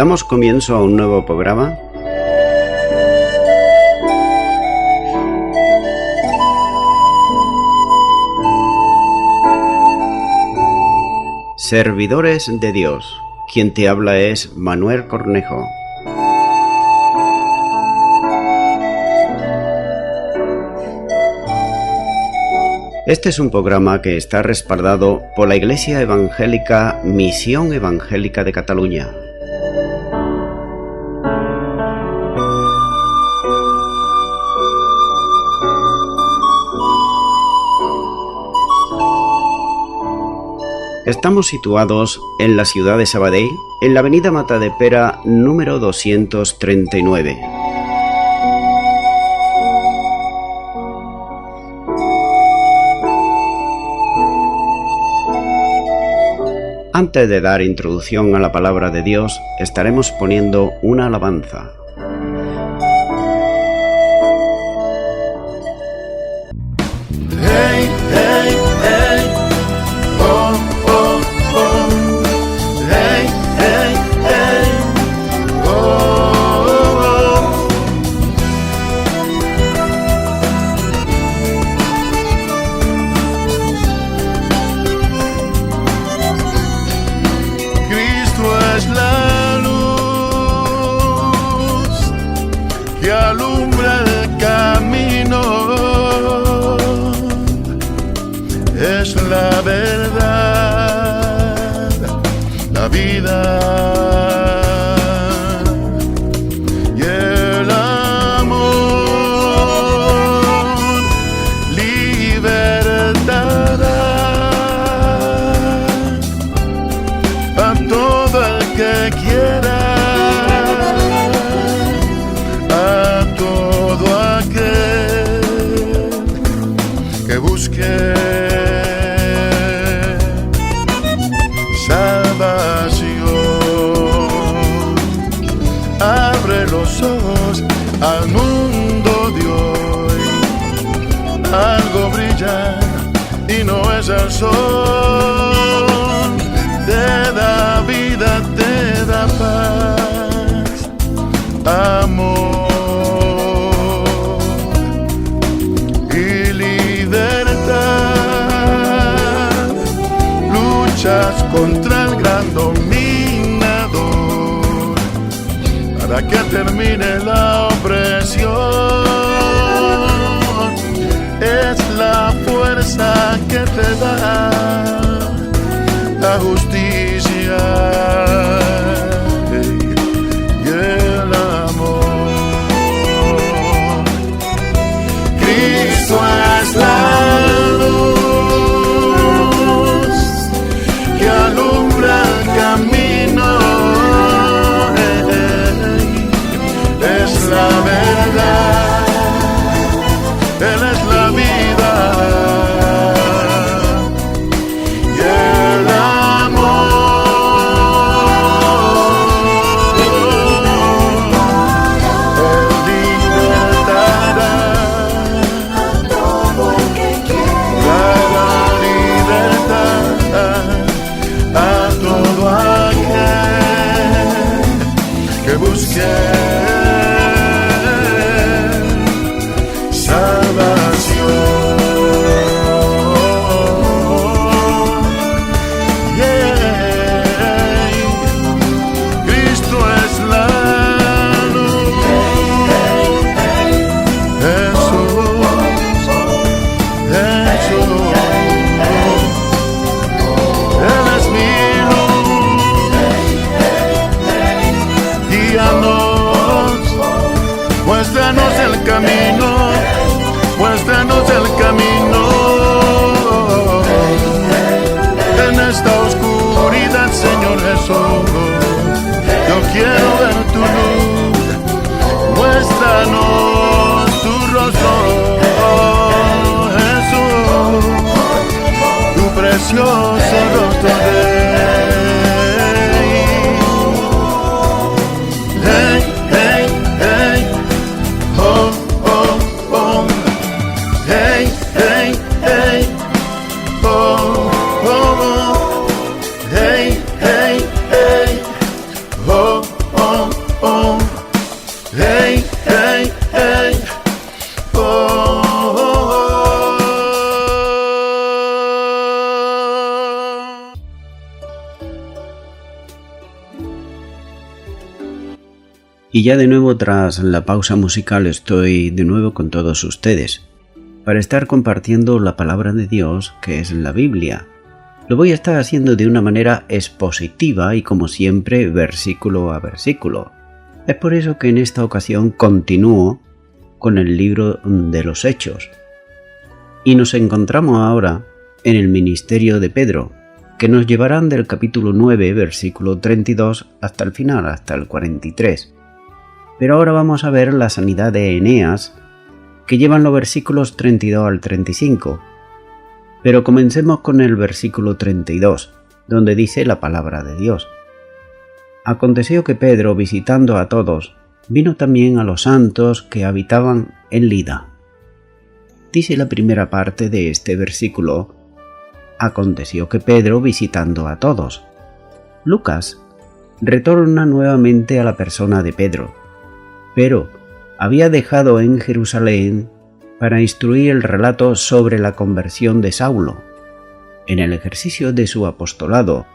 Damos comienzo a un nuevo programa. Servidores de Dios. Quien te habla es Manuel Cornejo. Este es un programa que está respaldado por la Iglesia Evangélica Misión Evangélica de Cataluña. Estamos situados en la ciudad de Sabadell, en la avenida Matadepera número 239. Antes de dar introducción a la palabra de Dios, estaremos poniendo una alabanza. La verdad, la vida y el amor, libertad a todo el que quiera, a todo aquel que busque al mundo de hoy. Algo brilla y no es el sol. Te da vida, te da paz, amor y libertad. Luchas contra el gran dominador para que termine la opresión. Es la fuerza que te da la justicia y el amor. Cristo es la luz que alumbra el camino. La verdad, Él es la vida y el amor. Él libertará a todo el que quiera, dará libertad a todo aquel que busque muéstranos el camino en esta oscuridad, Señor Jesús. Yo quiero ver tu luz, muéstranos tu rostro, Jesús, tu precioso rostro de oh, Y ya de nuevo tras la pausa musical estoy de nuevo con todos ustedes para estar compartiendo la palabra de Dios que es la Biblia. Lo voy a estar haciendo de una manera expositiva y como siempre versículo a versículo. Es por eso que en esta ocasión continúo con el libro de los Hechos. Y nos encontramos ahora en el ministerio de Pedro, que nos llevarán del capítulo 9, versículo 32 hasta el final, hasta el 43. Pero ahora vamos a ver la sanidad de Eneas, que llevan los versículos 32 al 35. Pero comencemos con el versículo 32, donde dice la palabra de Dios. Aconteció que Pedro, visitando a todos, vino también a los santos que habitaban en Lida. Dice la primera parte de este versículo, aconteció que Pedro, visitando a todos. Lucas retorna nuevamente a la persona de Pedro, pero había dejado en Jerusalén para instruir el relato sobre la conversión de Saulo. En el ejercicio de su apostolado,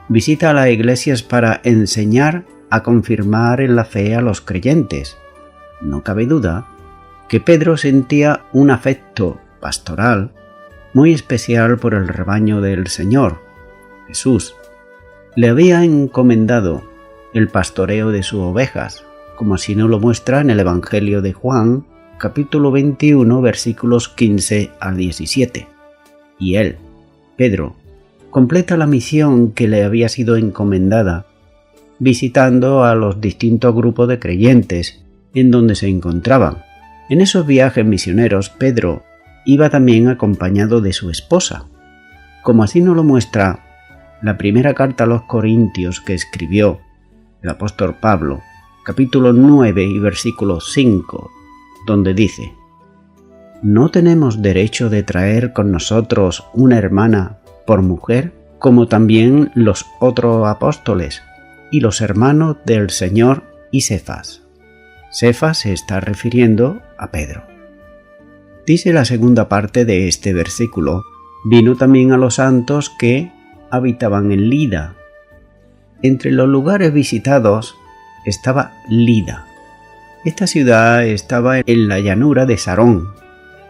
visita a las iglesias para enseñar a confirmar en la fe a los creyentes. No cabe duda que Pedro sentía un afecto pastoral muy especial por el rebaño del Señor. Jesús le había encomendado el pastoreo de sus ovejas, como así nos lo muestra en el Evangelio de Juan, capítulo 21, versículos 15 al 17. Y él, Pedro, completa la misión que le había sido encomendada, visitando a los distintos grupos de creyentes en donde se encontraban. En esos viajes misioneros, Pedro iba también acompañado de su esposa, como así nos lo muestra la primera carta a los Corintios que escribió el apóstol Pablo, capítulo 9 y versículo 5, donde dice: ¿No tenemos derecho de traer con nosotros una hermana por mujer, como también los otros apóstoles y los hermanos del Señor y Cefas? Cefas se está refiriendo a Pedro. Dice la segunda parte de este versículo: vino también a los santos que habitaban en Lida. Entre los lugares visitados estaba Lida. Esta ciudad estaba en la llanura de Sarón,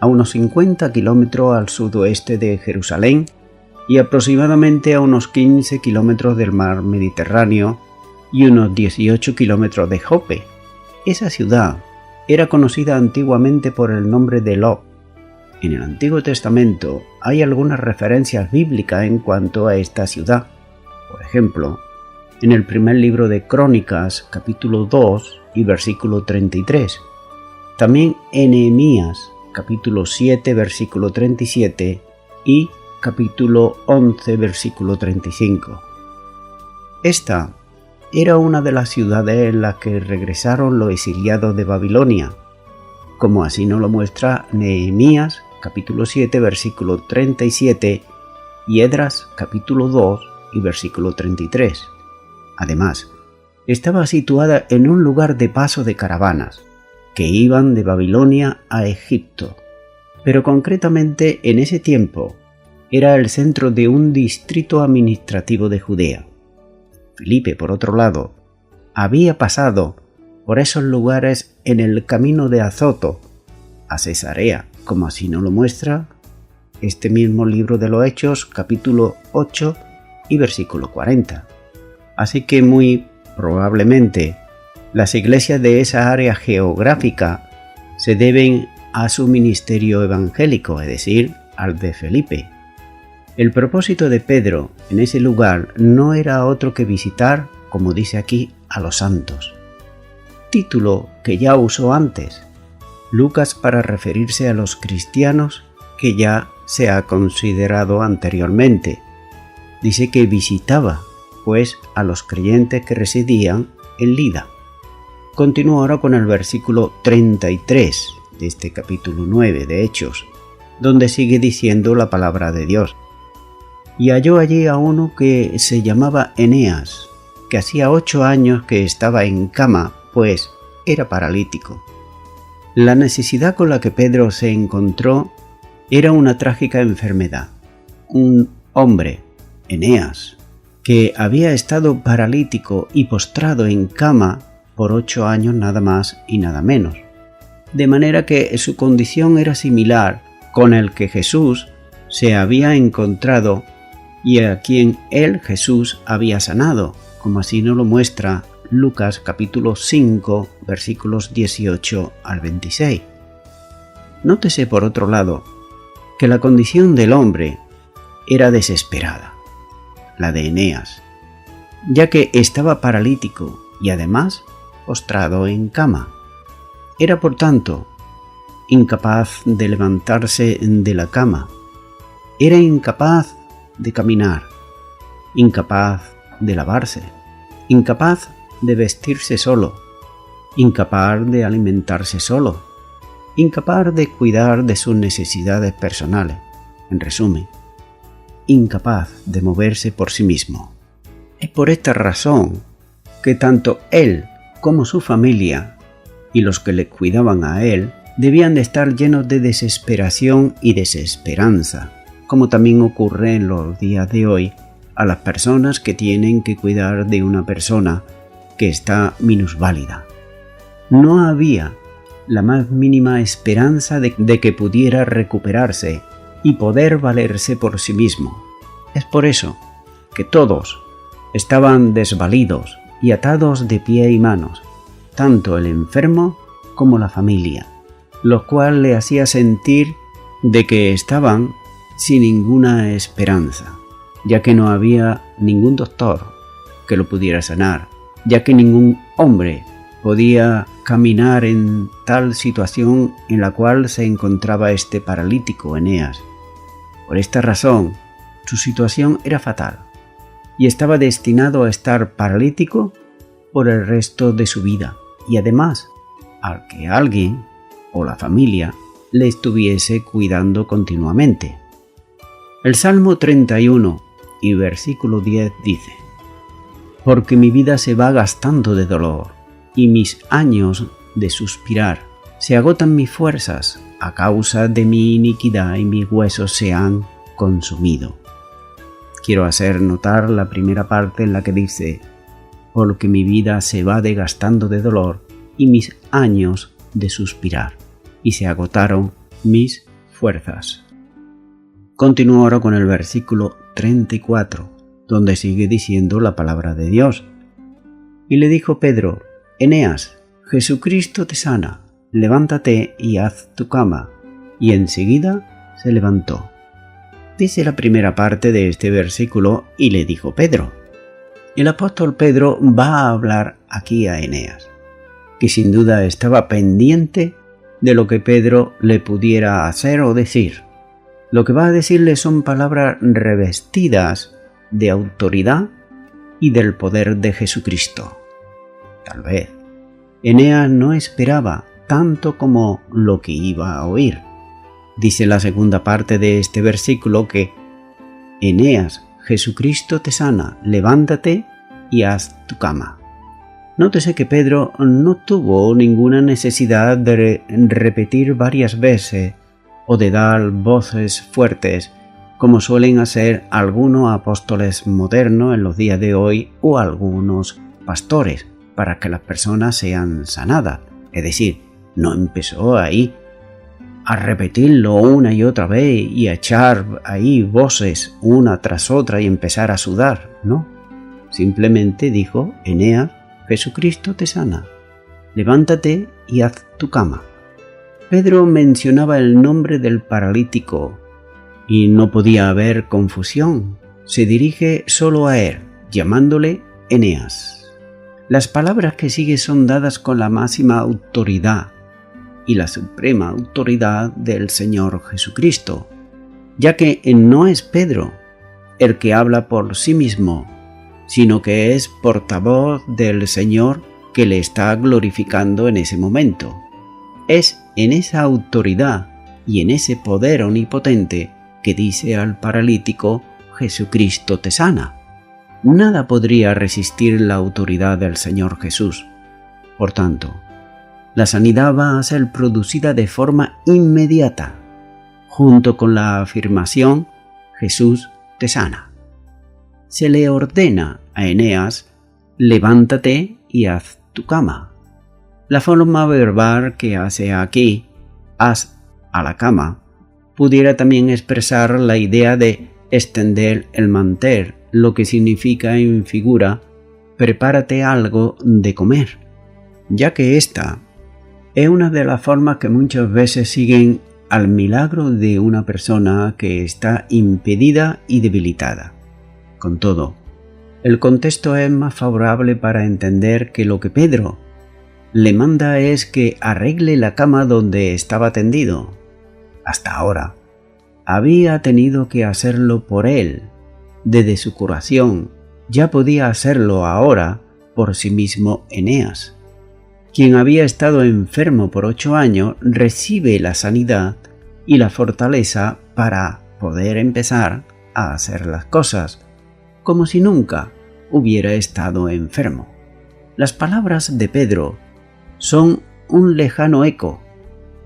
a unos 50 kilómetros al sudoeste de Jerusalén y aproximadamente a unos 15 kilómetros del mar Mediterráneo y unos 18 kilómetros de Jope. Esa ciudad era conocida antiguamente por el nombre de Lod. En el Antiguo Testamento hay algunas referencias bíblicas en cuanto a esta ciudad. Por ejemplo, en el primer libro de Crónicas, capítulo 2 y versículo 33. También en Nehemías, capítulo 7, versículo 37 y capítulo 11, versículo 35. Esta era una de las ciudades en las que regresaron los exiliados de Babilonia, como así nos lo muestra Nehemías, capítulo 7, versículo 37 y Esdras, capítulo 2 y versículo 33. Además, estaba situada en un lugar de paso de caravanas que iban de Babilonia a Egipto, pero concretamente en ese tiempo era el centro de un distrito administrativo de Judea. Felipe, por otro lado, había pasado por esos lugares en el camino de Azoto a Cesarea, como así nos lo muestra este mismo libro de los Hechos, capítulo 8 y versículo 40. Así que muy probablemente las iglesias de esa área geográfica se deben a su ministerio evangélico, es decir, al de Felipe. El propósito de Pedro en ese lugar no era otro que visitar, como dice aquí, a los santos. Título que ya usó antes Lucas para referirse a los cristianos que ya se ha considerado anteriormente. Dice que visitaba, pues, a los creyentes que residían en Lida. Continúo ahora con el versículo 33 de este capítulo 9 de Hechos, donde sigue diciendo la palabra de Dios. Y halló allí a uno que se llamaba Eneas, que hacía 8 años que estaba en cama, pues era paralítico. La necesidad con la que Pedro se encontró era una trágica enfermedad. Un hombre, Eneas, que había estado paralítico y postrado en cama por 8 años nada más y nada menos. De manera que su condición era similar con el que Jesús se había encontrado y a quien él, Jesús, había sanado, como así nos lo muestra Lucas capítulo 5, versículos 18 al 26. Nótese por otro lado que la condición del hombre era desesperada, la de Eneas, ya que estaba paralítico y además postrado en cama. Era por tanto incapaz de levantarse de la cama, era incapaz de caminar, incapaz de lavarse, incapaz de vestirse solo, incapaz de alimentarse solo, incapaz de cuidar de sus necesidades personales, en resumen, incapaz de moverse por sí mismo. Es por esta razón que tanto él como su familia y los que le cuidaban a él debían de estar llenos de desesperación y desesperanza, como también ocurre en los días de hoy a las personas que tienen que cuidar de una persona que está minusválida. No había la más mínima esperanza de que pudiera recuperarse y poder valerse por sí mismo. Es por eso que todos estaban desvalidos y atados de pie y manos, tanto el enfermo como la familia, lo cual le hacía sentir de que estaban sin ninguna esperanza, ya que no había ningún doctor que lo pudiera sanar, ya que ningún hombre podía caminar en tal situación en la cual se encontraba este paralítico Eneas. Por esta razón, su situación era fatal y estaba destinado a estar paralítico por el resto de su vida, y además al que alguien o la familia le estuviese cuidando continuamente. El Salmo 31 y versículo 10 dice: «Porque mi vida se va gastando de dolor, y mis años de suspirar, se agotan mis fuerzas a causa de mi iniquidad y mis huesos se han consumido». Quiero hacer notar la primera parte en la que dice: «Porque mi vida se va desgastando de dolor y mis años de suspirar, y se agotaron mis fuerzas». Continúo ahora con el versículo 34, donde sigue diciendo la palabra de Dios. «Y le dijo Pedro: Eneas, Jesucristo te sana, levántate y haz tu cama. Y enseguida se levantó». Dice la primera parte de este versículo: «Y le dijo Pedro». El apóstol Pedro va a hablar aquí a Eneas, que sin duda estaba pendiente de lo que Pedro le pudiera hacer o decir. Lo que va a decirle son palabras revestidas de autoridad y del poder de Jesucristo. Tal vez Eneas no esperaba tanto como lo que iba a oír. Dice la segunda parte de este versículo que «Eneas, Jesucristo te sana, levántate y haz tu cama». Nótese que Pedro no tuvo ninguna necesidad de repetir varias veces o de dar voces fuertes, como suelen hacer algunos apóstoles modernos en los días de hoy o algunos pastores, para que las personas sean sanadas. Es decir, no empezó ahí a repetirlo una y otra vez y a echar ahí voces una tras otra y empezar a sudar, no. Simplemente dijo: «Eneas, Jesucristo te sana, levántate y haz tu cama». Pedro mencionaba el nombre del paralítico y no podía haber confusión. Se dirige solo a él, llamándole Eneas. Las palabras que siguen son dadas con la máxima autoridad y la suprema autoridad del Señor Jesucristo, ya que no es Pedro el que habla por sí mismo, sino que es portavoz del Señor que le está glorificando en ese momento. Es en esa autoridad y en ese poder omnipotente que dice al paralítico: «Jesucristo te sana». Nada podría resistir la autoridad del Señor Jesús. Por tanto, la sanidad va a ser producida de forma inmediata, junto con la afirmación: «Jesús te sana». Se le ordena a Eneas: «Levántate y haz tu cama». La forma verbal que hace aquí, haz a la cama, pudiera también expresar la idea de extender el mantel, lo que significa en figura prepárate algo de comer, ya que esta es una de las formas que muchas veces siguen al milagro de una persona que está impedida y debilitada. Con todo, el contexto es más favorable para entender que lo que Pedro le manda es que arregle la cama donde estaba tendido. Hasta ahora, había tenido que hacerlo por él, desde su curación. Ya podía hacerlo ahora por sí mismo Eneas, quien había estado enfermo por 8 años, recibe la sanidad y la fortaleza para poder empezar a hacer las cosas, como si nunca hubiera estado enfermo. Las palabras de Pedro son un lejano eco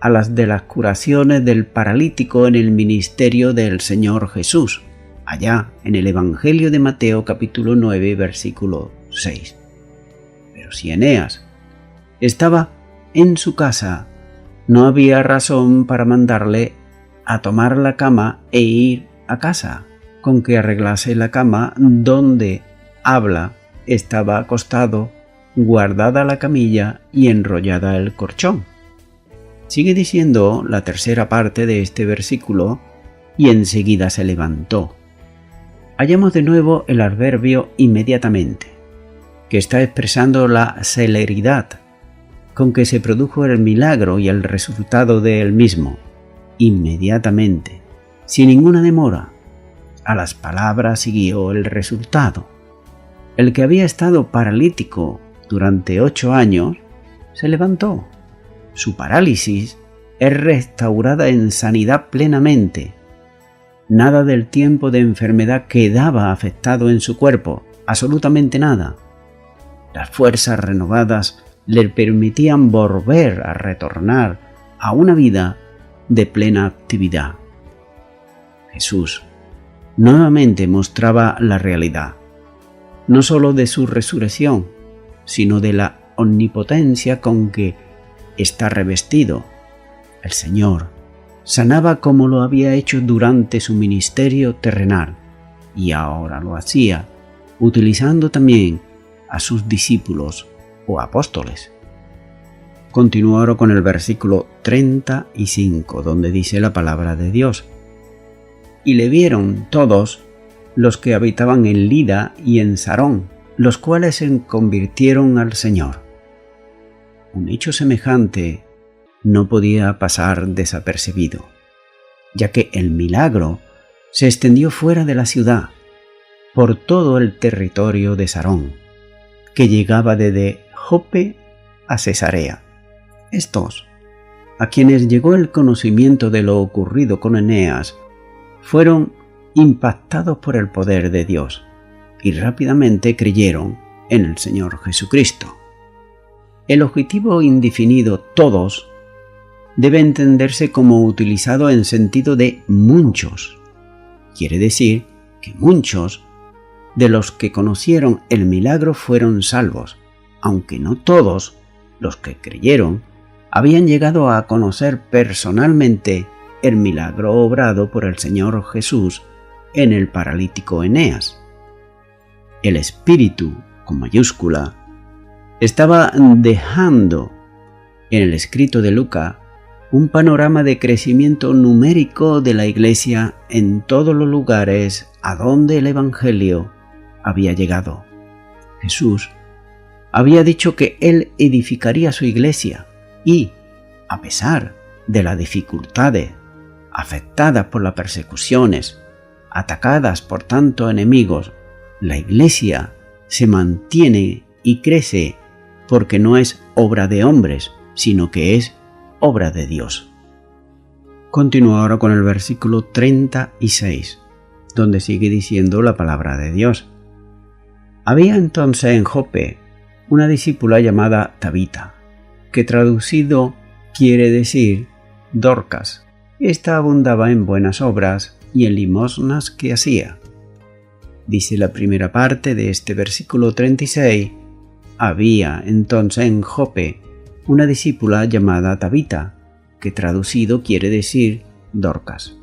a las de las curaciones del paralítico en el ministerio del Señor Jesús, allá en el Evangelio de Mateo capítulo 9 versículo 6. Pero si Eneas estaba en su casa, no había razón para mandarle a tomar la cama e ir a casa. Con que arreglase la cama donde habla estaba acostado, guardada la camilla y enrollada el colchón. Sigue diciendo la tercera parte de este versículo, y enseguida se levantó. Hallamos de nuevo el adverbio inmediatamente, que está expresando la celeridad con que se produjo el milagro y el resultado de él mismo. Inmediatamente, sin ninguna demora. A las palabras siguió el resultado. El que había estado paralítico durante 8 años se levantó. Su parálisis es restaurada en sanidad plenamente. Nada del tiempo de enfermedad quedaba afectado en su cuerpo, absolutamente nada. Las fuerzas renovadas le permitían volver a retornar a una vida de plena actividad. Jesús nuevamente mostraba la realidad, no sólo de su resurrección, sino de la omnipotencia con que está revestido. El Señor sanaba como lo había hecho durante su ministerio terrenal, y ahora lo hacía utilizando también a sus discípulos o apóstoles. Continúo ahora con el versículo 35, donde dice la palabra de Dios. Y le vieron todos los que habitaban en Lida y en Sarón, los cuales se convirtieron al Señor. Un hecho semejante no podía pasar desapercibido, ya que el milagro se extendió fuera de la ciudad, por todo el territorio de Sarón, que llegaba desde Jope a Cesarea. Estos, a quienes llegó el conocimiento de lo ocurrido con Eneas, fueron impactados por el poder de Dios y rápidamente creyeron en el Señor Jesucristo. El objetivo indefinido todos debe entenderse como utilizado en sentido de muchos. Quiere decir que muchos de los que conocieron el milagro fueron salvos, aunque no todos los que creyeron habían llegado a conocer personalmente el milagro obrado por el Señor Jesús en el paralítico Eneas. El Espíritu, con mayúscula, estaba dejando en el escrito de Lucas un panorama de crecimiento numérico de la Iglesia en todos los lugares a donde el Evangelio había llegado. Jesús había dicho que Él edificaría su Iglesia y, a pesar de las dificultades afectadas por las persecuciones, atacadas por tantos enemigos, la Iglesia se mantiene y crece porque no es obra de hombres, sino que es obra de Dios. Continúo ahora con el versículo 36, donde sigue diciendo la palabra de Dios. Había entonces en Jope una discípula llamada Tabita, que traducido quiere decir Dorcas. Esta abundaba en buenas obras y en limosnas que hacía. Dice la primera parte de este versículo 36, había entonces en Jope una discípula llamada Tabita, que traducido quiere decir Dorcas.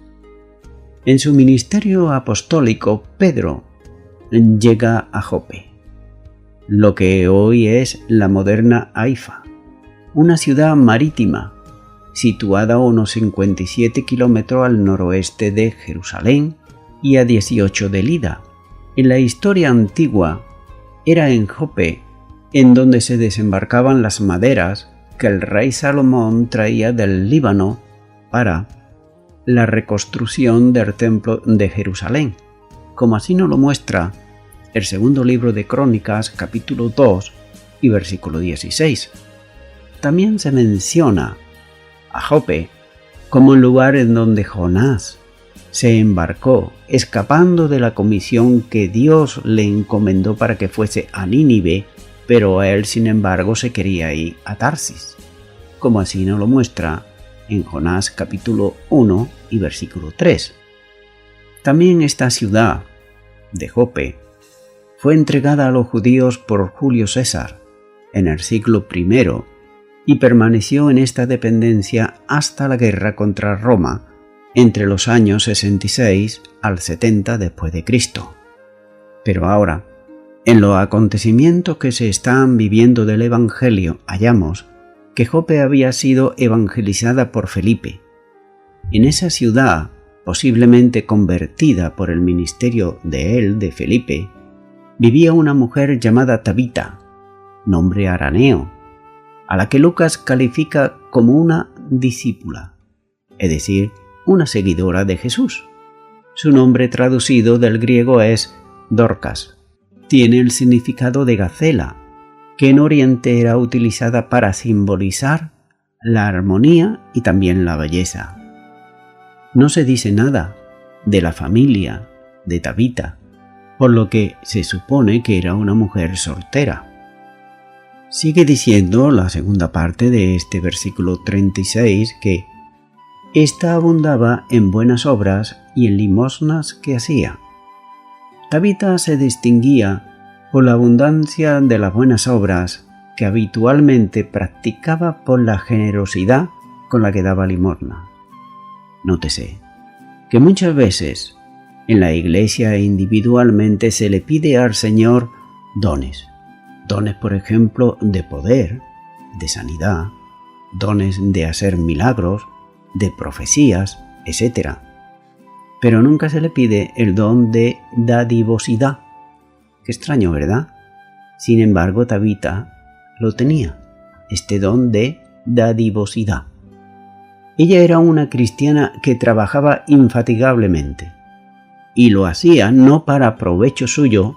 En su ministerio apostólico, Pedro llega a Jope, lo que hoy es la moderna Haifa, una ciudad marítima situada a unos 57 kilómetros al noroeste de Jerusalén y a 18 de Lida. En la historia antigua era en Jope en donde se desembarcaban las maderas que el rey Salomón traía del Líbano para la reconstrucción del templo de Jerusalén, como así nos lo muestra el segundo libro de Crónicas, capítulo 2 y versículo 16. También se menciona a Jope como el lugar en donde Jonás se embarcó, escapando de la comisión que Dios le encomendó para que fuese a Nínive, pero él, sin embargo, se quería ir a Tarsis, como así nos lo muestra en Jonás capítulo 1 y versículo 3. También esta ciudad de Jope fue entregada a los judíos por Julio César en el siglo I y permaneció en esta dependencia hasta la guerra contra Roma entre los años 66 al 70 después de Cristo. Pero ahora, en los acontecimientos que se están viviendo del Evangelio, hallamos que Jope había sido evangelizada por Felipe. En esa ciudad, posiblemente convertida por el ministerio de Felipe, vivía una mujer llamada Tabita, nombre arameo, a la que Lucas califica como una discípula, es decir, una seguidora de Jesús. Su nombre traducido del griego es Dorcas. Tiene el significado de gacela, que en Oriente era utilizada para simbolizar la armonía y también la belleza. No se dice nada de la familia de Tabita, por lo que se supone que era una mujer soltera. Sigue diciendo la segunda parte de este versículo 36 que ésta abundaba en buenas obras y en limosnas que hacía. Tabita se distinguía por la abundancia de las buenas obras que habitualmente practicaba por la generosidad con la que daba limosna. Nótese que muchas veces en la iglesia e individualmente se le pide al Señor dones. Dones, por ejemplo, de poder, de sanidad, dones de hacer milagros, de profecías, etc. Pero nunca se le pide el don de dadivosidad. Qué extraño, ¿verdad? Sin embargo, Tabita lo tenía, este don de dadivosidad. Ella era una cristiana que trabajaba infatigablemente, y lo hacía no para provecho suyo,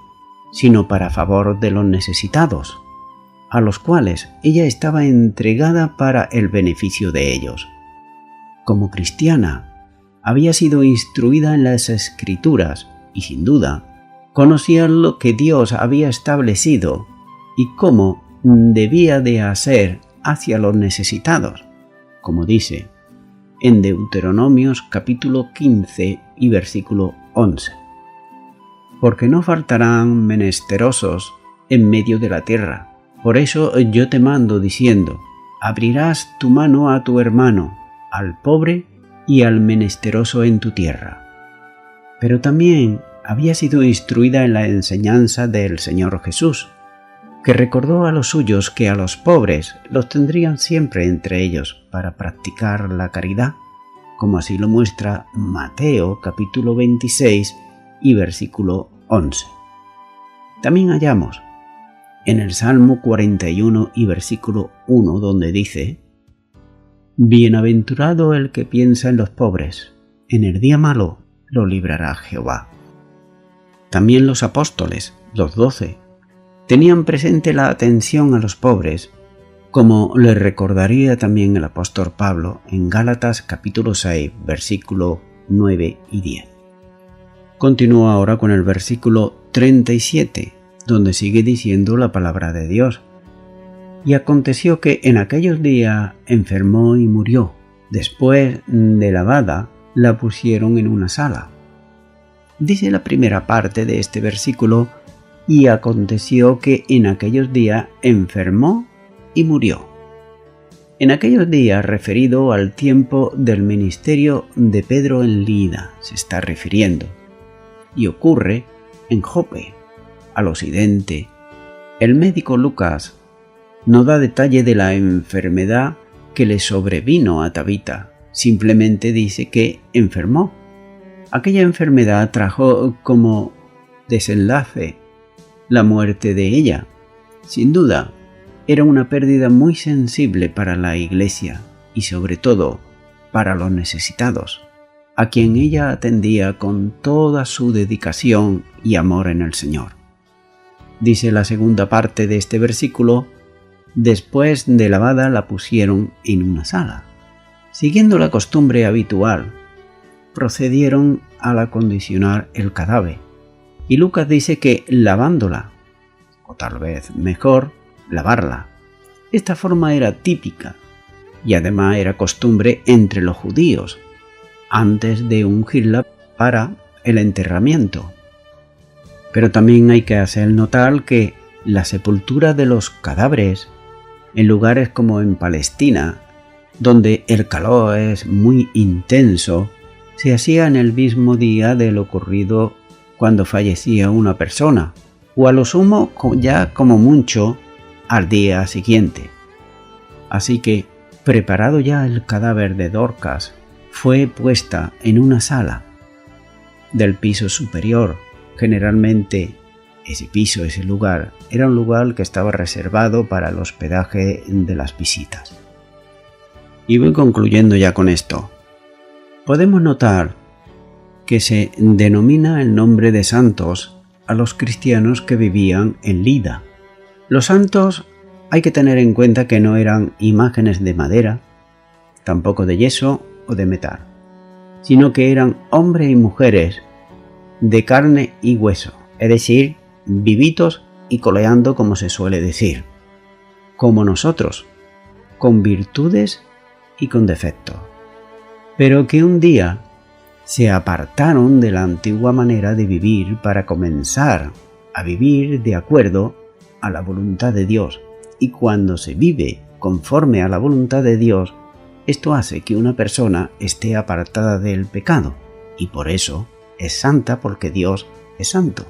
sino para favor de los necesitados, a los cuales ella estaba entregada para el beneficio de ellos. Como cristiana, había sido instruida en las Escrituras y, sin duda, conocía lo que Dios había establecido y cómo debía de hacer hacia los necesitados, como dice en Deuteronomios capítulo 15 y versículo 11. Porque no faltarán menesterosos en medio de la tierra. Por eso yo te mando diciendo, abrirás tu mano a tu hermano, al pobre y al menesteroso en tu tierra. Pero también había sido instruida en la enseñanza del Señor Jesús, que recordó a los suyos que a los pobres los tendrían siempre entre ellos para practicar la caridad, como así lo muestra Mateo capítulo 26 y versículo 11. También hallamos en el Salmo 41 y versículo 1 donde dice: Bienaventurado el que piensa en los pobres, en el día malo lo librará Jehová. También los apóstoles, los 12, tenían presente la atención a los pobres, como le recordaría también el apóstol Pablo en Gálatas capítulo 6, versículo 9 y 10. Continúa ahora con el versículo 37, donde sigue diciendo la palabra de Dios. Y aconteció que en aquellos días enfermó y murió. Después de lavada, la pusieron en una sala. Dice la primera parte de este versículo: y aconteció que en aquellos días enfermó y murió. En aquellos días, referido al tiempo del ministerio de Pedro en Lida, se está refiriendo, y ocurre en Jope, al occidente. El médico Lucas no da detalle de la enfermedad que le sobrevino a Tabita, simplemente dice que enfermó. Aquella enfermedad trajo como desenlace la muerte de ella. Sin duda, era una pérdida muy sensible para la Iglesia y sobre todo para los necesitados, a quien ella atendía con toda su dedicación y amor en el Señor. Dice la segunda parte de este versículo: después de lavada la pusieron en una sala. Siguiendo la costumbre habitual, procedieron al acondicionar el cadáver, y Lucas dice que lavándola, o tal vez mejor, lavarla. Esta forma era típica y además era costumbre entre los judíos antes de ungirla para el enterramiento. Pero también hay que hacer notar que la sepultura de los cadáveres en lugares como en Palestina, donde el calor es muy intenso, se hacía en el mismo día de lo ocurrido cuando fallecía una persona, o a lo sumo ya como mucho al día siguiente. Así que, preparado ya el cadáver de Dorcas, fue puesta en una sala del piso superior. Generalmente ese lugar, era un lugar que estaba reservado para el hospedaje de las visitas. Y voy concluyendo ya con esto. Podemos notar que se denomina el nombre de santos a los cristianos que vivían en Lida. Los santos hay que tener en cuenta que no eran imágenes de madera, tampoco de yeso o de metal, sino que eran hombres y mujeres de carne y hueso, es decir, vivitos y coleando, como se suele decir, como nosotros, con virtudes y con defectos, pero que un día se apartaron de la antigua manera de vivir para comenzar a vivir de acuerdo a la voluntad de Dios. Y cuando se vive conforme a la voluntad de Dios, esto hace que una persona esté apartada del pecado, y por eso es santa, porque Dios es santo.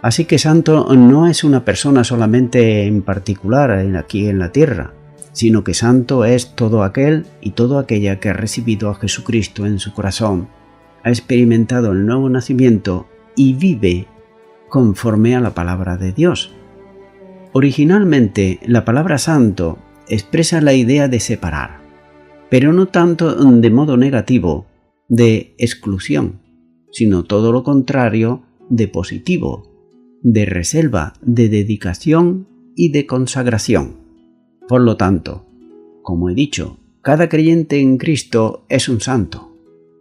Así que santo no es una persona solamente en particular aquí en la tierra, sino que santo es todo aquel y toda aquella que ha recibido a Jesucristo en su corazón, ha experimentado el nuevo nacimiento y vive conforme a la palabra de Dios. Originalmente, la palabra santo expresa la idea de separar, pero no tanto de modo negativo, de exclusión, sino todo lo contrario, de positivo, de reserva, de dedicación y de consagración. Por lo tanto, como he dicho, cada creyente en Cristo es un santo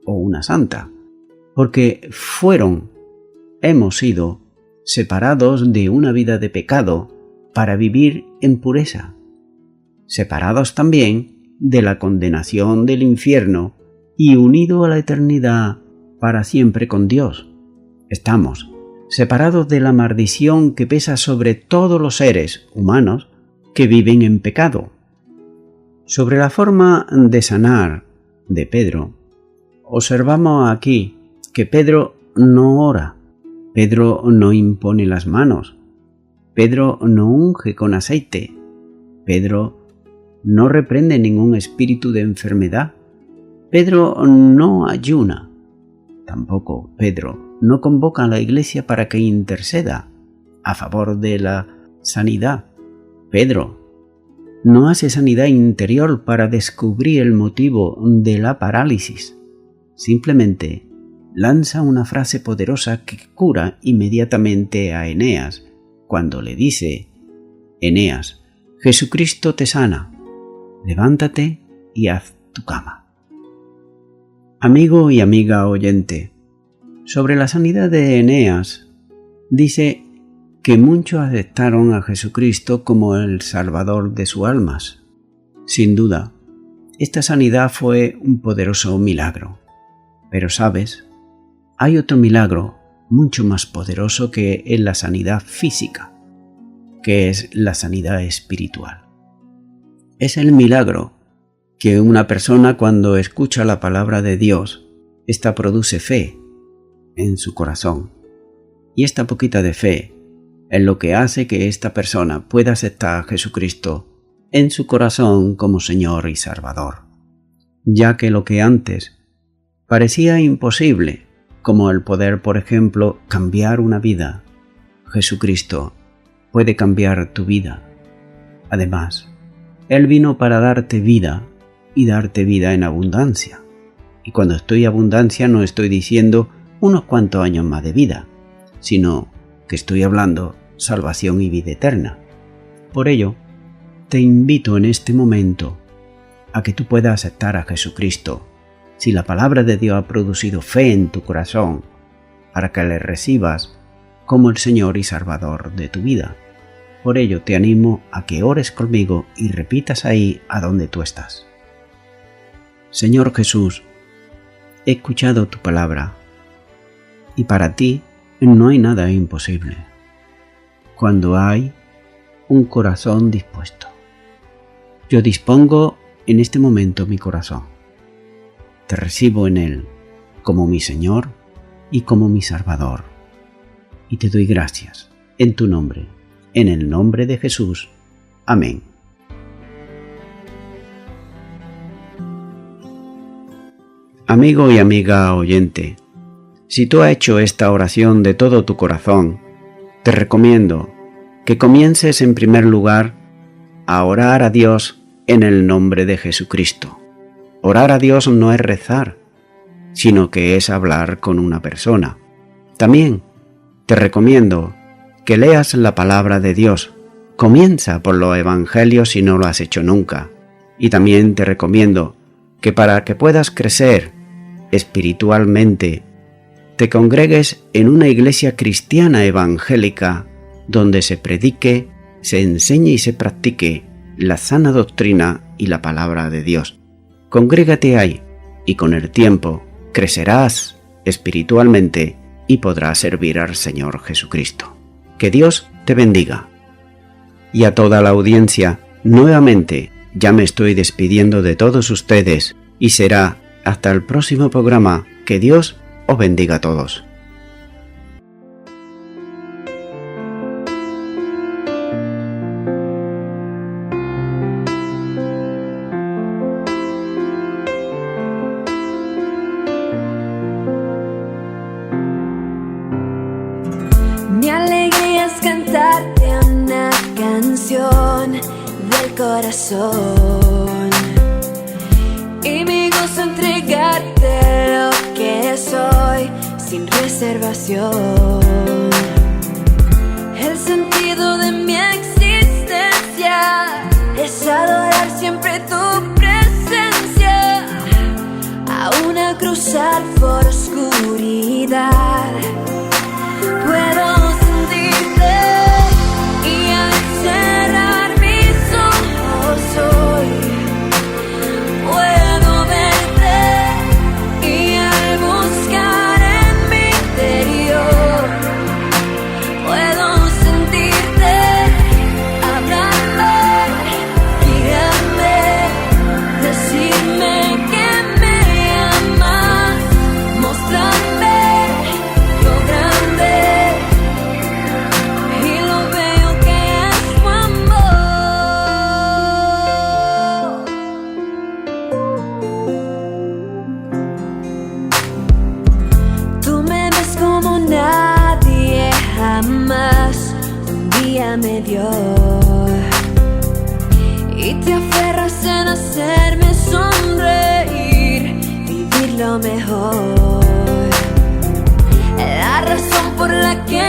o una santa, porque hemos sido separados de una vida de pecado para vivir en pureza, separados también de la condenación del infierno y unidos a la eternidad para siempre con Dios. Estamos separados de la maldición que pesa sobre todos los seres humanos que viven en pecado. Sobre la forma de sanar de Pedro, observamos aquí que Pedro no ora, Pedro no impone las manos, Pedro no unge con aceite, Pedro no reprende ningún espíritu de enfermedad, Pedro no ayuna, tampoco Pedro no convoca a la Iglesia para que interceda a favor de la sanidad. Pedro no hace sanidad interior para descubrir el motivo de la parálisis. Simplemente lanza una frase poderosa que cura inmediatamente a Eneas cuando le dice: Eneas, Jesucristo te sana, levántate y haz tu cama. Amigo y amiga oyente, sobre la sanidad de Eneas dice que muchos aceptaron a Jesucristo como el Salvador de sus almas. Sin duda, esta sanidad fue un poderoso milagro. Pero sabes, hay otro milagro mucho más poderoso que es la sanidad física, que es la sanidad espiritual. Es el milagro que una persona cuando escucha la palabra de Dios, esta produce fe en su corazón. Y esta poquita de fe es lo que hace que esta persona pueda aceptar a Jesucristo en su corazón como Señor y Salvador. Ya que lo que antes parecía imposible, como el poder, por ejemplo, cambiar una vida, Jesucristo puede cambiar tu vida. Además, Él vino para darte vida y darte vida en abundancia. Y cuando estoy abundancia no estoy diciendo unos cuantos años más de vida, sino que estoy hablando salvación y vida eterna. Por ello, te invito en este momento a que tú puedas aceptar a Jesucristo si la palabra de Dios ha producido fe en tu corazón, para que le recibas como el Señor y Salvador de tu vida. Por ello te animo a que ores conmigo y repitas ahí a donde tú estás. Señor Jesús, he escuchado tu palabra y para ti no hay nada imposible. Cuando hay un corazón dispuesto, yo dispongo en este momento mi corazón. Te recibo en él como mi Señor y como mi Salvador. Y te doy gracias en tu nombre, en el nombre de Jesús. Amén. Amigo y amiga oyente, si tú has hecho esta oración de todo tu corazón, te recomiendo que comiences en primer lugar a orar a Dios en el nombre de Jesucristo. Orar a Dios no es rezar, sino que es hablar con una persona. También te recomiendo que leas la palabra de Dios. Comienza por los evangelios si no lo has hecho nunca. Y también te recomiendo que para que puedas crecer espiritualmente, te congregues en una iglesia cristiana evangélica donde se predique, se enseñe y se practique la sana doctrina y la palabra de Dios. Congrégate ahí y con el tiempo crecerás espiritualmente y podrás servir al Señor Jesucristo. Que Dios te bendiga. Y a toda la audiencia, nuevamente ya me estoy despidiendo de todos ustedes y será hasta el próximo programa. Que Dios os bendiga a todos. Mi alegría es cantarte una canción del corazón y mi gozo entregarte lo que soy sin reservación. El sentido de mi existencia es adorar siempre tu presencia, aún al cruzar por oscuridad. Puedo sentirte y al cerrar mis ojos hoy puedo verte y al buscar en mi interior puedo sentirte hablarme, guiarme, decirme que me amas, mostrarme lo grande y lo bello que es tu amor. Tú me ves como nadie jamás un día me dio y te aferras en hacerme sonreír, vivir lo mejor. La razón por la que